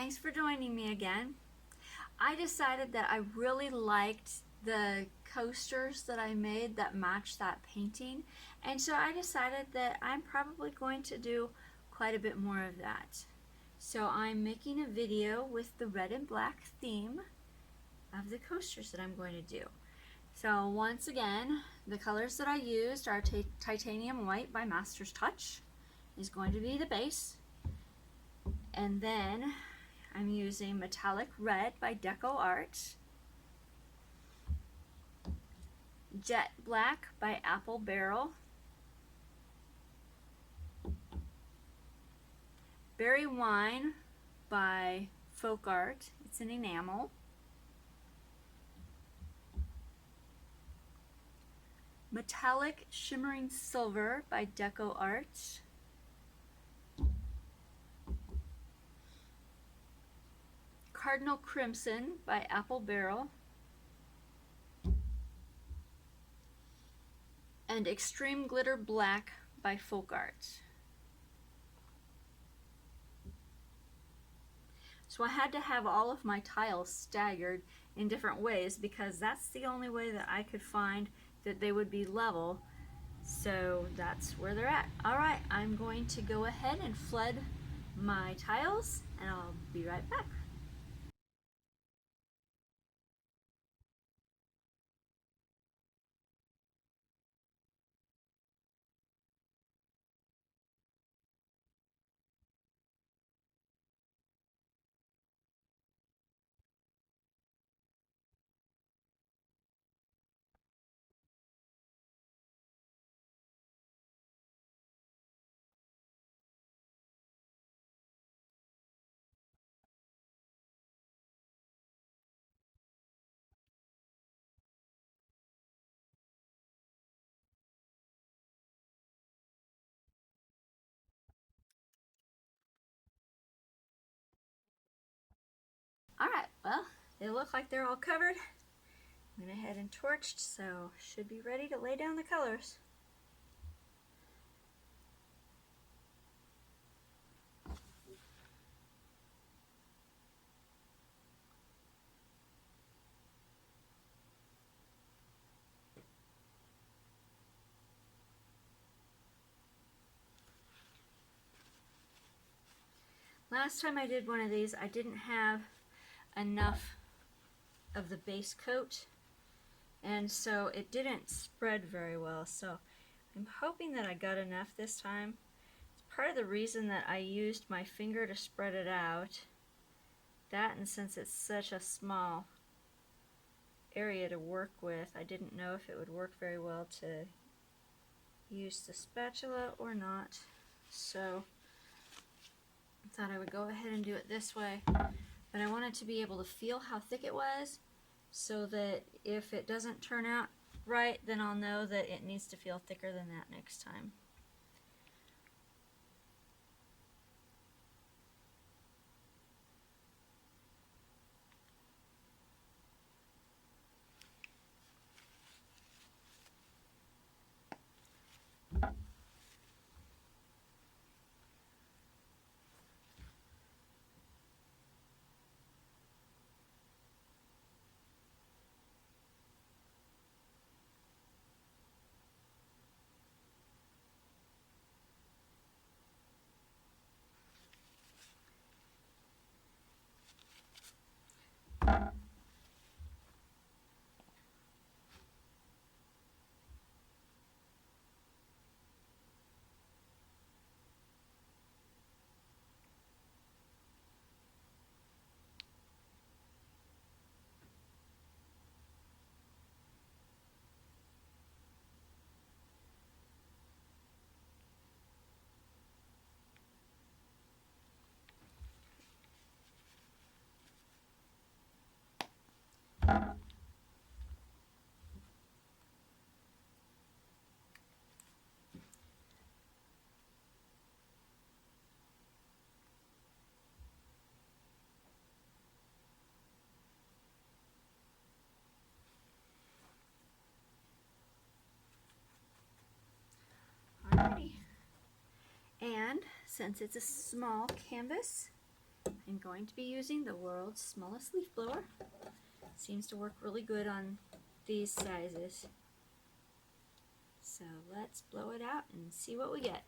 thanks for joining me again. I decided that I really liked the coasters that I made that matched that painting, and so I decided that I'm probably going to do quite a bit more of that. So I'm making a video with the red and black theme of the coasters that I'm going to do. So once again, the colors that I used are Titanium White by Master's Touch is going to be the base, and then I'm using Metallic Red by DecoArt, Jet Black by Apple Barrel, Berry Wine by FolkArt, it's an enamel, Metallic Shimmering Silver by DecoArt, Cardinal Crimson by Apple Barrel, and Extreme Glitter Black by FolkArt. So I had to have all of my tiles staggered in different ways because that's the only way that I could find that they would be level. So that's where they're at. Alright, I'm going to go ahead and flood my tiles and I'll be right back. Alright, well, they look like they're all covered. Went ahead and torched, so should be ready to lay down the colors. Last time I did one of these, I didn't have enough of the base coat, and so it didn't spread very well. So I'm hoping that I got enough this time. It's part of the reason that I used my finger to spread it out. That, and since it's such a small area to work with, I didn't know if it would work very well to use the spatula or not. So I thought I would go ahead and do it this way. But I wanted to be able to feel how thick it was, so that if it doesn't turn out right, then I'll know that it needs to feel thicker than that next time. Alrighty. And since it's a small canvas, I am going to be using the world's smallest leaf blower. Seems to work really good on these sizes. So let's blow it out and see what we get.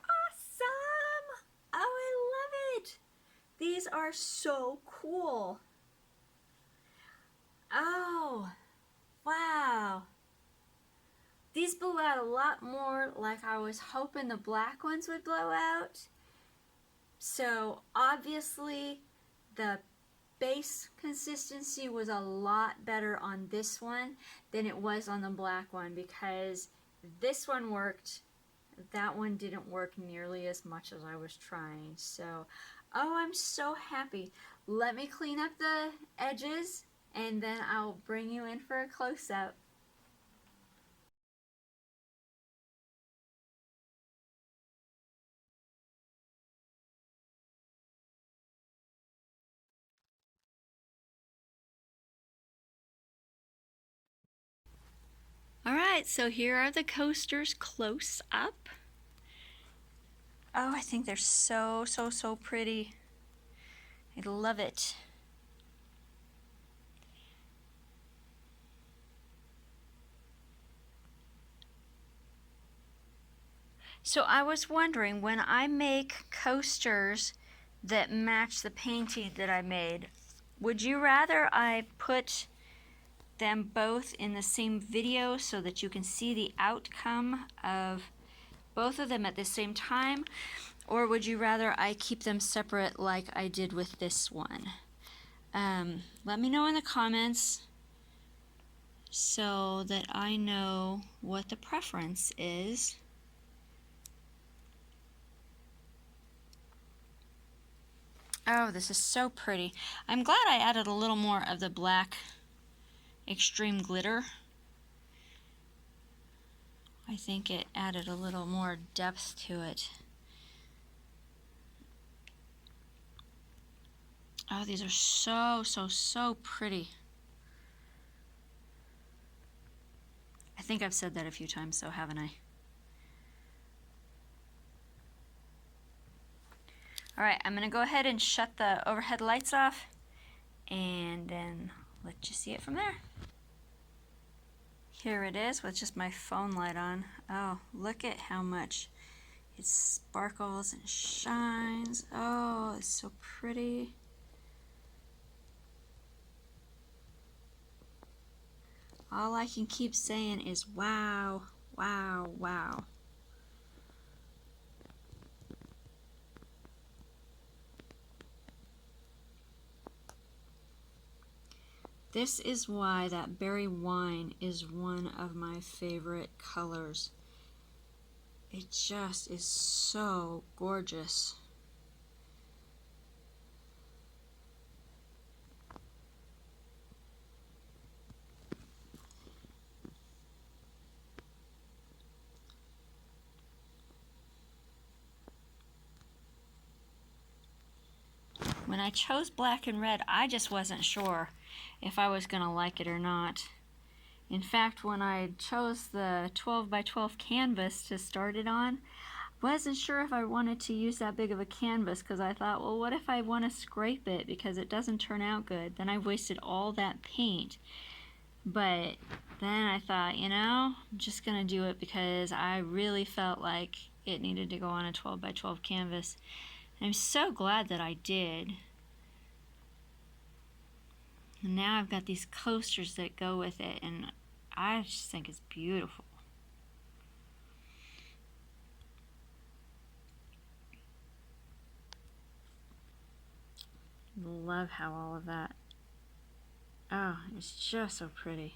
Awesome! Oh, I love it! These are so cool. Oh, wow. These blew out a lot more like I was hoping the black ones would blow out. So obviously the base consistency was a lot better on this one than it was on the black one, because this one worked, that one didn't work nearly as much as I was trying. So, oh, I'm so happy. Let me clean up the edges and then I'll bring you in for a close-up. Alright, so here are the coasters close up. Oh, I think they're so pretty. I love it. So I was wondering, when I make coasters that match the painting that I made, would you rather I put them both in the same video so that you can see the outcome of both of them at the same time, or would you rather I keep them separate like I did with this one? Let me know in the comments so that I know what the preference is. Oh, this is so pretty. I'm glad I added a little more of the black extreme glitter. I think it added a little more depth to it. Oh, these are so pretty. I think I've said that a few times, so haven't I? Alright, I'm going to go ahead and shut the overhead lights off and then let you see it from there. Here it is with just my phone light on. Oh, look at how much it sparkles and shines. Oh, it's so pretty. All I can keep saying is wow, wow, wow. This is why that berry wine is one of my favorite colors. It just is so gorgeous. when I chose black and red, I just wasn't sure if I was going to like it or not. In fact, when I chose the 12 by 12 canvas to start it on, wasn't sure if I wanted to use that big of a canvas because I thought, well, what if I want to scrape it because it doesn't turn out good? Then I wasted all that paint. But then I thought, you know, I'm just going to do it because I really felt like it needed to go on a 12 by 12 canvas. And I'm so glad that I did. And now I've got these coasters that go with it, and I just think it's beautiful. Love how all of that, oh, it's just so pretty.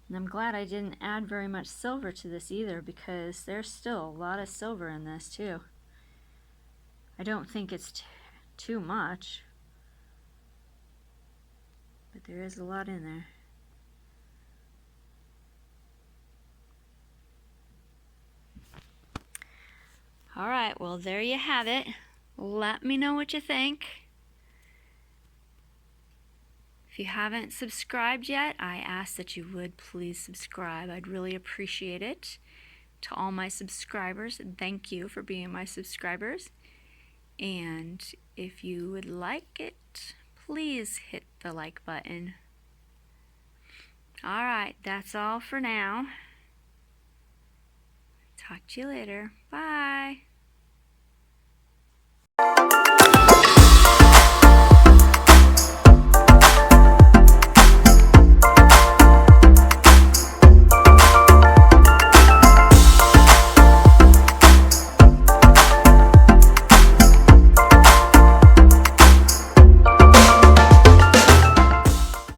And I'm glad I didn't add very much silver to this either, because there's still a lot of silver in this too. I don't think it's too much, but there is a lot in there. Alright, well there you have it. Let me know what you think. If you haven't subscribed yet, I ask that you would please subscribe. I'd really appreciate it. To all my subscribers, thank you for being my subscribers. And if you would like it, please hit the like button. Alright, that's all for now. Talk to you later. Bye.